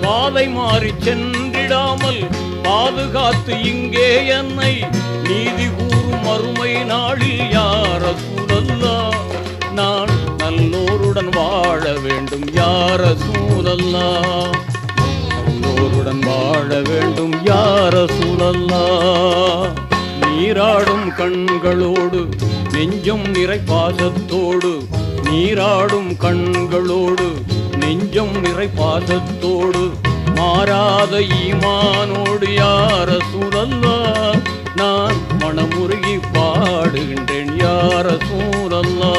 பாதை மாறி சென்றிடாமல் பாதுகாத்து இங்கே என்னை நீதி கூறும் மறுமை நாளில் யார சூழல்லா நான் நல்லோருடன் வாழ வேண்டும் யார சூழல்லா நல்லோருடன் வாழ வேண்டும் யார சூழல்லா நீராடும் கண்களோடு நெஞ்சம் நிறை பாசத்தோடு நீராடும் கண்களோடு நெஞ்சம் நிறை பாசத்தோடு மாறாத ஈமானோடு யார சூழல்லா நான் மனமுருகி பாடுகின்றேன் யார சூழல்லா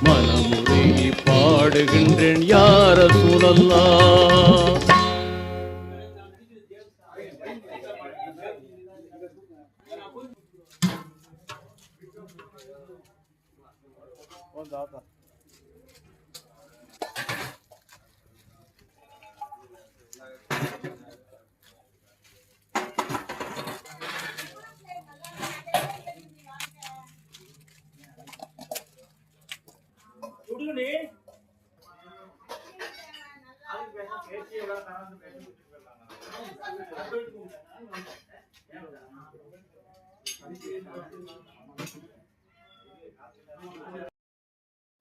மனமுருகி பாடுகின்றேன் யார சூழல்லா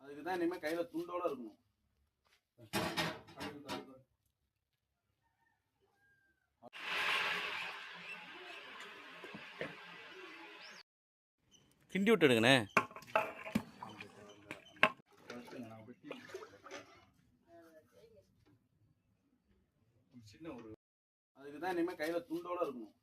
அதுக்குதான் இனிமே கையில துண்டோட இருக்கணும். கிண்டி விட்டுடுங்கண்ணே. அதுக்குதான் இனிமே கையில துண்டோட இருக்கணும்.